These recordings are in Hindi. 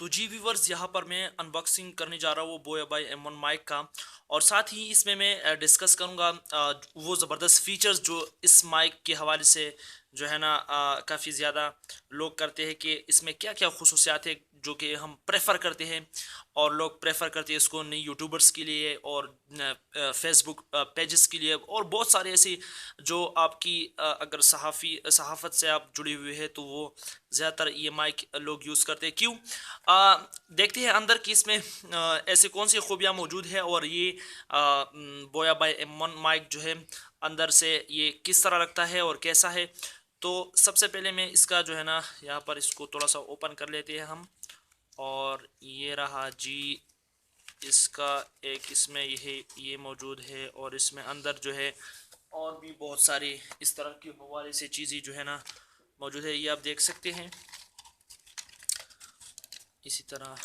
तो जी व्यूवर्स, यहाँ पर मैं अनबॉक्सिंग करने जा रहा हूँ बोया बाई M1 माइक का। और साथ ही इसमें मैं डिस्कस करूँगा वो ज़बरदस्त फीचर्स जो इस माइक के हवाले से जो है ना काफ़ी ज़्यादा लोग करते हैं कि इसमें क्या क्या खसूसियात है जो कि हम प्रेफर करते हैं। और लोग प्रेफर करते हैं इसको नई यूट्यूबर्स के लिए और फेसबुक पेजेस के लिए और बहुत सारे ऐसे जो आपकी अगर सहाफ़त से आप जुड़े हुए हैं तो वो ज़्यादातर ये माइक लोग यूज़ करते हैं। क्यों? देखते हैं अंदर की इसमें ऐसे कौन सी खूबियाँ मौजूद है और ये बोया बाय M1 माइक जो है अंदर से ये किस तरह लगता है और कैसा है। तो सबसे पहले मैं इसका जो है ना यहाँ पर इसको थोड़ा सा ओपन कर लेते हैं हम। और ये रहा जी इसका एक इसमें ये मौजूद है और इसमें अंदर जो है और भी बहुत सारी इस तरह के हवाले से चीज़ें जो है ना मौजूद है, ये आप देख सकते हैं। इसी तरह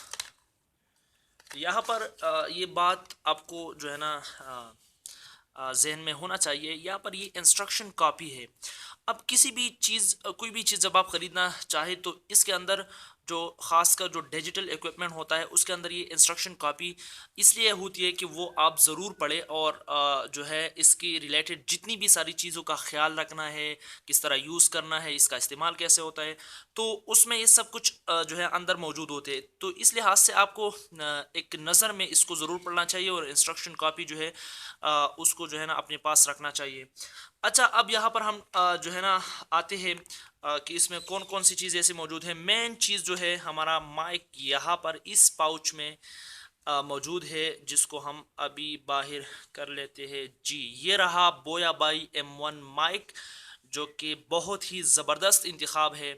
यहाँ पर ये बात आपको जो है ना जहन में होना चाहिए, यहाँ पर ये इंस्ट्रक्शन कॉपी है। अब किसी भी चीज़ कोई भी चीज़ जब आप ख़रीदना चाहे तो इसके अंदर जो ख़ासकर जो डिजिटल इक्विपमेंट होता है उसके अंदर ये इंस्ट्रक्शन कॉपी इसलिए होती है कि वो आप ज़रूर पढ़ें और जो है इसकी रिलेटेड जितनी भी सारी चीज़ों का ख्याल रखना है, किस तरह यूज़ करना है, इसका इस्तेमाल कैसे होता है, तो उसमें ये सब कुछ जो है अंदर मौजूद होते हैं। तो इस लिहाज से आपको एक नज़र में इसको ज़रूर पढ़ना चाहिए और इंस्ट्रक्शन कॉपी जो है उसको जो है ना अपने पास रखना चाहिए। अच्छा, अब यहाँ पर हम जो है ना आते हैं कि इसमें कौन कौन सी चीज़ ऐसे मौजूद है। मेन चीज़ जो है हमारा माइक यहाँ पर इस पाउच में मौजूद है, जिसको हम अभी बाहर कर लेते हैं। जी ये रहा बोया बाई M1 माइक, जो कि बहुत ही ज़बरदस्त इंतखाब है।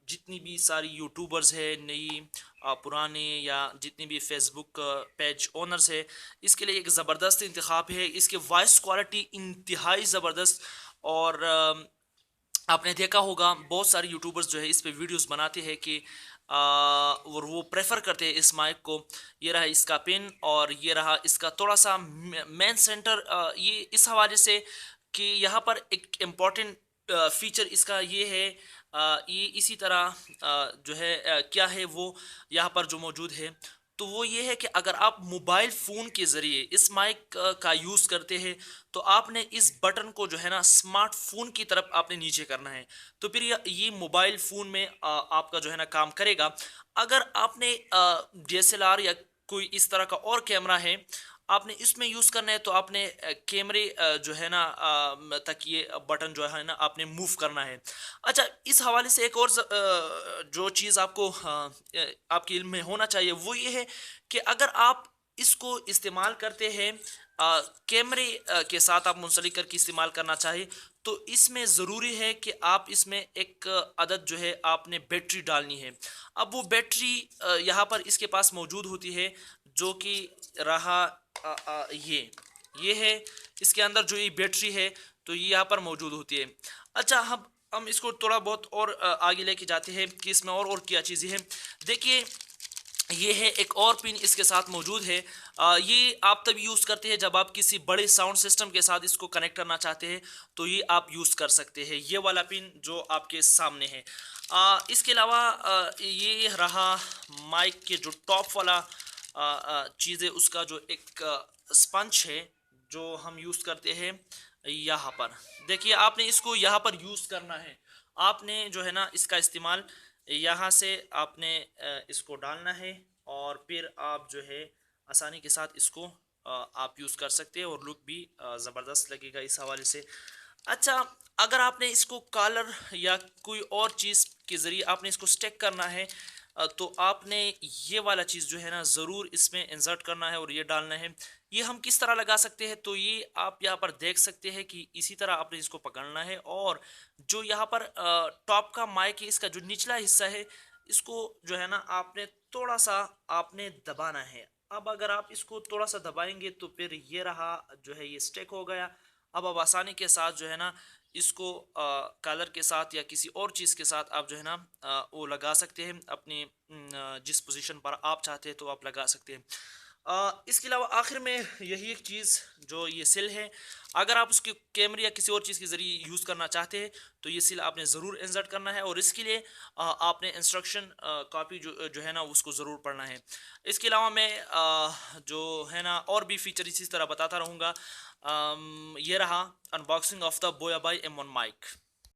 जितनी भी सारी यूट्यूबर्स है नई पुराने या जितनी भी फेसबुक पेज ओनर्स है, इसके लिए एक ज़बरदस्त इंतखाब है। इसके वॉइस क्वालिटी इंतहाई ज़बरदस्त। और आपने देखा होगा बहुत सारे यूट्यूबर्स जो है इस पे वीडियोस बनाते हैं कि और वो प्रेफर करते हैं इस माइक को। ये रहा इसका पिन और ये रहा इसका थोड़ा सा मेन सेंटर। ये इस हवाले से कि यहाँ पर एक इम्पॉर्टेंट फीचर इसका ये है। ये इसी तरह जो है क्या है वो यहाँ पर जो मौजूद है, तो वो ये है कि अगर आप मोबाइल फ़ोन के ज़रिए इस माइक का यूज़ करते हैं तो आपने इस बटन को जो है ना स्मार्टफोन की तरफ आपने नीचे करना है, तो फिर ये मोबाइल फ़ोन में आपका जो है ना काम करेगा। अगर आपने DSLR या कोई इस तरह का और कैमरा है आपने इसमें यूज़ करना है, तो आपने कैमरे जो है ना तक ये बटन जो है ना आपने मूव करना है। अच्छा, इस हवाले से एक और जो चीज़ आपको आपके इल्म में होना चाहिए वो ये है कि अगर आप इसको इस्तेमाल करते हैं कैमरे के साथ आप मुंसलिक करके इस्तेमाल करना चाहे, तो इसमें ज़रूरी है कि आप इसमें एक अदद जो है आपने बैटरी डालनी है। अब वो बैटरी यहाँ पर इसके पास मौजूद होती है, जो कि रहा ये है इसके अंदर जो ये बैटरी है, तो ये यहाँ पर मौजूद होती है। अच्छा, हम इसको थोड़ा बहुत और आगे लेके जाते हैं कि इसमें और क्या चीज़ें हैं। देखिए, ये है एक और पिन इसके साथ मौजूद है। ये आप तब यूज़ करते हैं जब आप किसी बड़े साउंड सिस्टम के साथ इसको कनेक्ट करना चाहते हैं, तो ये आप यूज़ कर सकते हैं। ये वाला पिन जो आपके सामने है। इसके अलावा ये रहा माइक के जो टॉप वाला चीज़ है उसका जो एक स्पंज है जो हम यूज़ करते हैं यहाँ पर। देखिए, आपने इसको यहाँ पर यूज़ करना है। आपने जो है ना इसका इस्तेमाल यहाँ से आपने इसको डालना है और फिर आप जो है आसानी के साथ इसको आप यूज़ कर सकते हैं और लुक भी ज़बरदस्त लगेगा इस हवाले से। अच्छा, अगर आपने इसको कॉलर या कोई और चीज़ के ज़रिए आपने इसको स्टिक करना है, तो आपने ये वाला चीज़ जो है ना ज़रूर इसमें इंसर्ट करना है और ये डालना है। ये हम किस तरह लगा सकते हैं, तो ये आप यहाँ पर देख सकते हैं कि इसी तरह आपने इसको पकड़ना है और जो यहाँ पर टॉप का माइक है इसका जो निचला हिस्सा है इसको जो है ना आपने थोड़ा सा आपने दबाना है। अब अगर आप इसको थोड़ा सा दबाएंगे तो फिर ये रहा जो है ये स्टिक हो गया। अब आप आसानी के साथ जो है ना इसको कलर के साथ या किसी और चीज़ के साथ आप जो है ना वो लगा सकते हैं अपनी जिस पोजीशन पर आप चाहते हैं तो आप लगा सकते हैं। इसके अलावा आखिर में यही एक चीज़ जो ये सिल है, अगर आप उसके कैमरे या किसी और चीज़ के ज़रिए यूज़ करना चाहते हैं तो ये सिल आपने ज़रूर इंसर्ट करना है, और इसके लिए आपने इंस्ट्रक्शन कॉपी जो जो है ना उसको ज़रूर पढ़ना है। इसके अलावा मैं जो है ना और भी फीचर इसी तरह बताता रहूँगा। ये रहा अनबॉक्सिंग ऑफ द बोया बाई M1 माइक।